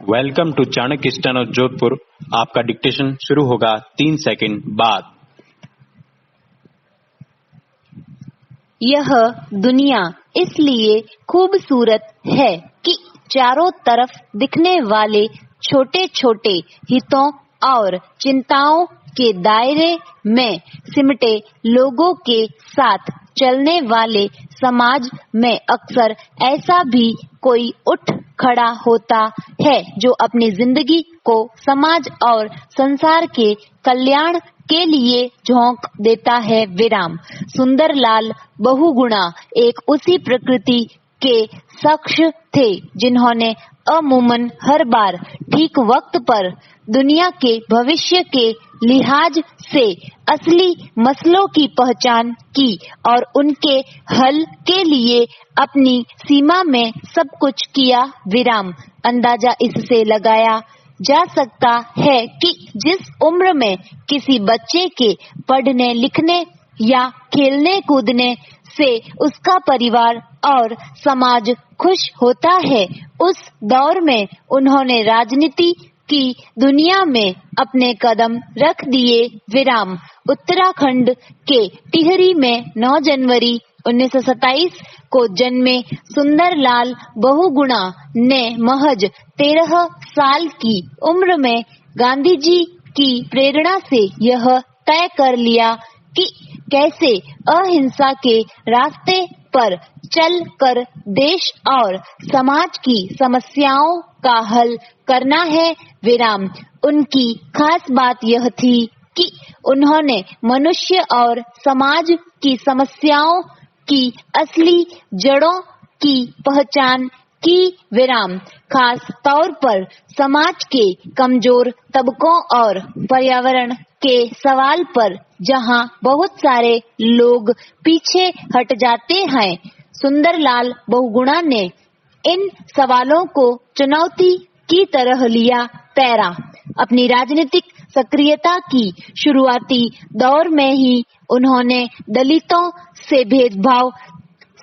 Welcome to Chanakya steno Jodhpur. आपका dictation शुरू होगा 3 सेकंड बाद। यह दुनिया इसलिए खूबसूरत है कि चारों तरफ दिखने वाले छोटे छोटे हितों और चिंताओं के दायरे में सिमटे लोगों के साथ चलने वाले समाज में अक्सर ऐसा भी कोई उठ खड़ा होता है जो अपनी जिंदगी को समाज और संसार के कल्याण के लिए झोंक देता है। विराम। सुंदरलाल बहुगुणा एक उसी प्रकृति के शख्स थे जिन्होंने अमूमन हर बार ठीक वक्त पर दुनिया के भविष्य के लिहाज से असली मसलों की पहचान की और उनके हल के लिए अपनी सीमा में सब कुछ किया। विराम। अंदाजा इससे लगाया जा सकता है कि जिस उम्र में किसी बच्चे के पढ़ने लिखने या खेलने कूदने से उसका परिवार और समाज खुश होता है, उस दौर में उन्होंने राजनीति की दुनिया में अपने कदम रख दिए। विराम। उत्तराखंड के टिहरी में 9 जनवरी 1927 को जन्मे सुंदरलाल बहुगुणा ने महज 13 साल की उम्र में गांधी जी की प्रेरणा से यह तय कर लिया कि कैसे अहिंसा के रास्ते पर चल कर देश और समाज की समस्याओं का हल करना है। विराम। उनकी खास बात यह थी कि उन्होंने मनुष्य और समाज की समस्याओं की असली जड़ों की पहचान की। विराम। खास तौर पर समाज के कमजोर तबकों और पर्यावरण के सवाल पर जहां बहुत सारे लोग पीछे हट जाते हैं, सुंदरलाल बहुगुणा ने इन सवालों को चुनौती की तरह लिया। पैरा। अपनी राजनीतिक सक्रियता की शुरुआती दौर में ही उन्होंने दलितों से भेदभाव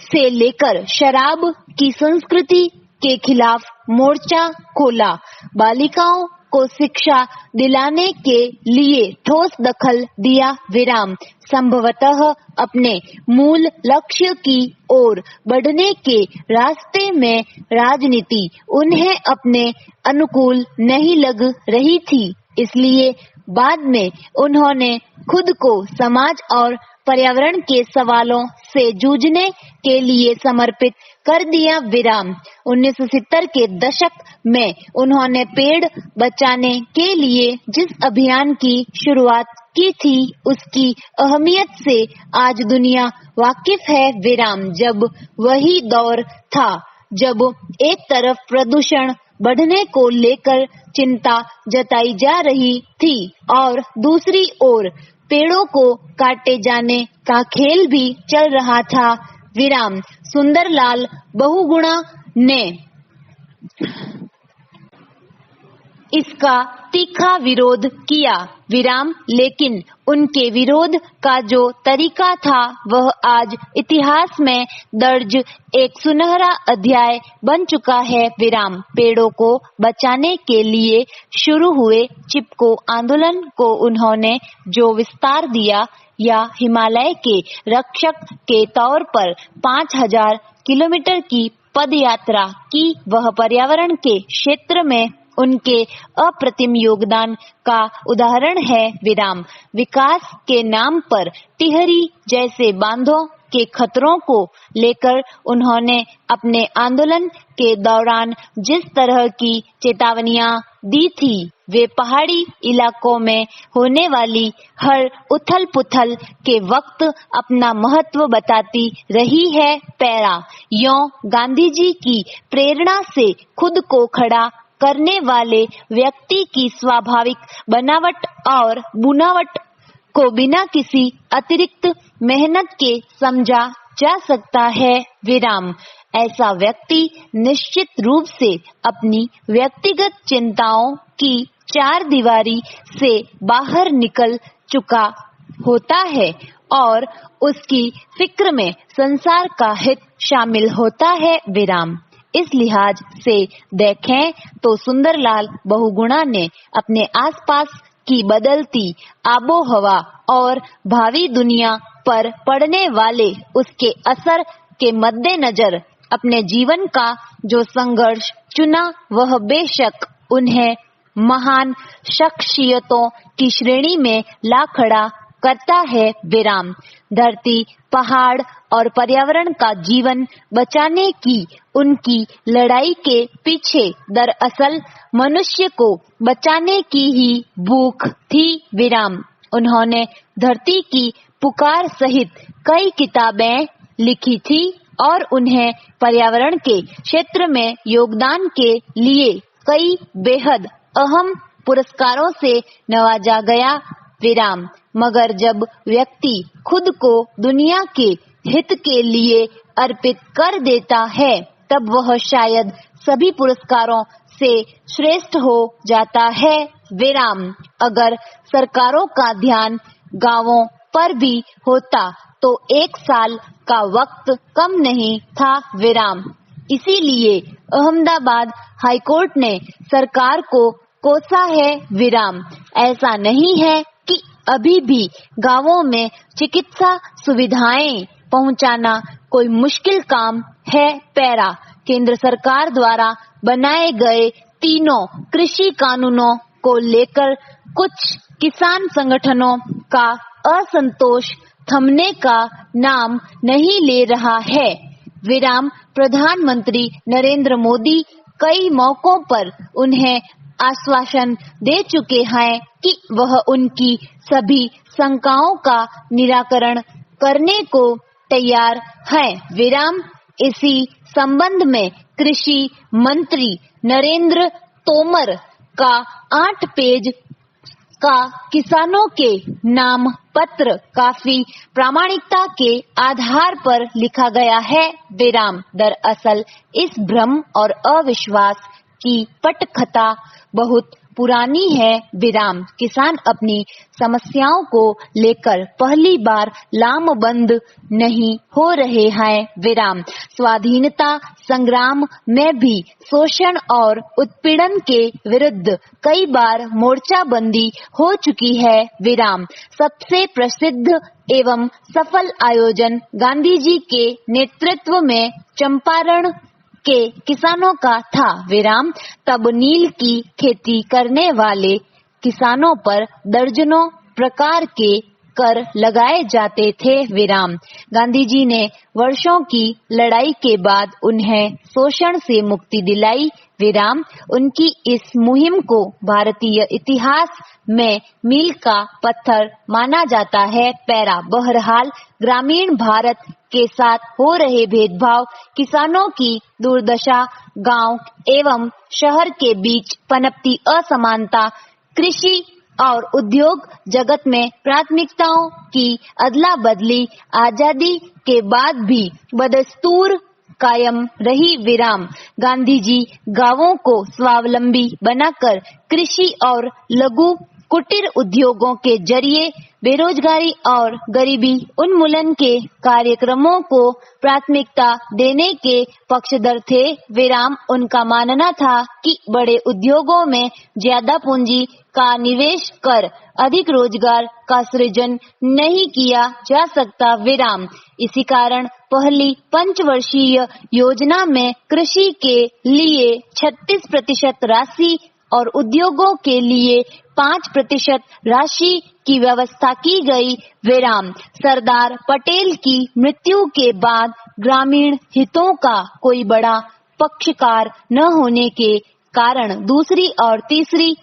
से लेकर शराब की संस्कृति के खिलाफ मोर्चा खोला। बालिकाओं को शिक्षा दिलाने के लिए ठोस दखल दिया। विराम। संभवतः अपने मूल लक्ष्य की ओर बढ़ने के रास्ते में राजनीति उन्हें अपने अनुकूल नहीं लग रही थी, इसलिए बाद में उन्होंने खुद को समाज और पर्यावरण के सवालों से जूझने के लिए समर्पित कर दिया। विराम। 1970 के दशक में उन्होंने पेड़ बचाने के लिए जिस अभियान की शुरुआत की थी उसकी अहमियत से आज दुनिया वाकिफ है। विराम। जब वही दौर था जब एक तरफ प्रदूषण बढ़ने को लेकर चिंता जताई जा रही थी और दूसरी ओर पेड़ों को काटे जाने का खेल भी चल रहा था। विराम। सुंदरलाल बहुगुणा ने इसका तीखा विरोध किया। विराम। लेकिन उनके विरोध का जो तरीका था वह आज इतिहास में दर्ज एक सुनहरा अध्याय बन चुका है। विराम। पेड़ों को बचाने के लिए शुरू हुए चिपको आंदोलन को उन्होंने जो विस्तार दिया या हिमालय के रक्षक के तौर पर 5000 किलोमीटर की पद यात्रा की, वह पर्यावरण के क्षेत्र में उनके अप्रतिम योगदान का उदाहरण है। विराम। विकास के नाम पर टिहरी जैसे बांधों के खतरों को लेकर उन्होंने अपने आंदोलन के दौरान जिस तरह की चेतावनियां दी थी वे पहाड़ी इलाकों में होने वाली हर उथल पुथल के वक्त अपना महत्व बताती रही है। पैरा। यों गांधी जी की प्रेरणा से खुद को खड़ा करने वाले व्यक्ति की स्वाभाविक बनावट और बुनावट को बिना किसी अतिरिक्त मेहनत के समझा जा सकता है। विराम। ऐसा व्यक्ति निश्चित रूप से अपनी व्यक्तिगत चिंताओं की चार दीवारी से बाहर निकल चुका होता है और उसकी फिक्र में संसार का हित शामिल होता है। विराम। इस लिहाज से देखें तो सुंदरलाल बहुगुणा ने अपने आसपास की बदलती आबोहवा और भावी दुनिया पर पड़ने वाले उसके असर के मद्देनजर अपने जीवन का जो संघर्ष चुना वह बेशक उन्हें महान शख्सियतों की श्रेणी में ला खड़ा करता है। विराम। धरती, पहाड़ और पर्यावरण का जीवन बचाने की उनकी लड़ाई के पीछे दरअसल मनुष्य को बचाने की ही भूख थी। विराम। उन्होंने धरती की पुकार सहित कई किताबें लिखी थी और उन्हें पर्यावरण के क्षेत्र में योगदान के लिए कई बेहद अहम पुरस्कारों से नवाजा गया। विराम। मगर जब व्यक्ति खुद को दुनिया के हित के लिए अर्पित कर देता है तब वह शायद सभी पुरस्कारों से श्रेष्ठ हो जाता है। विराम। अगर सरकारों का ध्यान गांवों पर भी होता तो 1 साल का वक्त कम नहीं था। विराम। इसीलिए अहमदाबाद हाईकोर्ट ने सरकार को कोसा है। विराम। ऐसा नहीं है कि अभी भी गांवों में चिकित्सा सुविधाएं पहुंचाना कोई मुश्किल काम है। पैरा। केंद्र सरकार द्वारा बनाए गए तीनों कृषि कानूनों को लेकर कुछ किसान संगठनों का असंतोष थमने का नाम नहीं ले रहा है। विराम। प्रधानमंत्री नरेंद्र मोदी कई मौकों पर उन्हें आश्वासन दे चुके हैं कि वह उनकी सभी शंकाओं का निराकरण करने को तैयार है। विराम। इसी संबंध में कृषि मंत्री नरेंद्र तोमर का 8 पेज का किसानों के नाम पत्र काफी प्रामाणिकता के आधार पर लिखा गया है। विराम। दरअसल इस भ्रम और अविश्वास की पटकथा बहुत पुरानी है। विराम। किसान अपनी समस्याओं को लेकर पहली बार लामबंद नहीं हो रहे हैं। विराम। स्वाधीनता संग्राम में भी शोषण और उत्पीड़न के विरुद्ध कई बार मोर्चाबंदी हो चुकी है। विराम। सबसे प्रसिद्ध एवं सफल आयोजन गांधी जी के नेतृत्व में चंपारण के किसानों का था। विराम। तब नील की खेती करने वाले किसानों पर दर्जनों प्रकार के कर लगाए जाते थे। विराम। गांधी जी ने वर्षों की लड़ाई के बाद उन्हें शोषण से मुक्ति दिलाई। विराम। उनकी इस मुहिम को भारतीय इतिहास में मील का पत्थर माना जाता है। पैरा। बहरहाल ग्रामीण भारत के साथ हो रहे भेदभाव, किसानों की दुर्दशा, गांव एवं शहर के बीच पनपती असमानता, कृषि और उद्योग जगत में प्राथमिकताओं की अदला बदली आजादी के बाद भी बदस्तूर कायम रही। विराम। गांधी जी गांवों को स्वावलंबी बनाकर कृषि और लघु कुटीर उद्योगों के जरिए बेरोजगारी और गरीबी उन्मूलन के कार्यक्रमों को प्राथमिकता देने के पक्षधर थे। विराम। उनका मानना था कि बड़े उद्योगों में ज्यादा पूंजी का निवेश कर अधिक रोजगार का सृजन नहीं किया जा सकता। विराम। इसी कारण पहली पंचवर्षीय योजना में कृषि के लिए 36% राशि और उद्योगों के लिए 5% राशि की व्यवस्था की गई। विराम। सरदार पटेल की मृत्यु के बाद ग्रामीण हितों का कोई बड़ा पक्षकार न होने के कारण दूसरी और तीसरी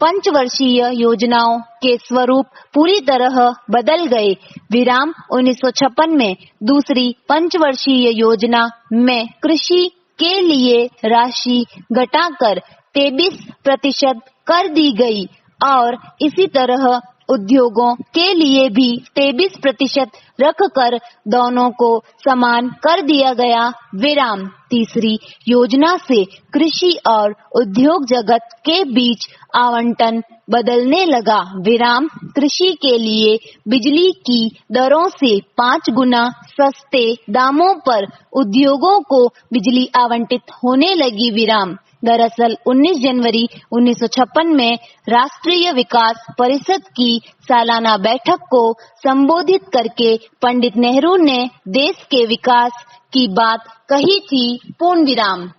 पंचवर्षीय योजनाओं के स्वरूप पूरी तरह बदल गए। विराम। 1956 में दूसरी पंचवर्षीय योजना में कृषि के लिए राशि घटाकर 23% कर दी गई और इसी तरह उद्योगों के लिए भी 23% रखकर दोनों को समान कर दिया गया। विराम। तीसरी योजना से कृषि और उद्योग जगत के बीच आवंटन बदलने लगा। विराम। कृषि के लिए बिजली की दरों से 5 गुना सस्ते दामों पर उद्योगों को बिजली आवंटित होने लगी। विराम। दरअसल 19 जनवरी 1956 में राष्ट्रीय विकास परिषद की सालाना बैठक को संबोधित करके पंडित नेहरू ने देश के विकास की बात कही थी। पूर्ण विराम।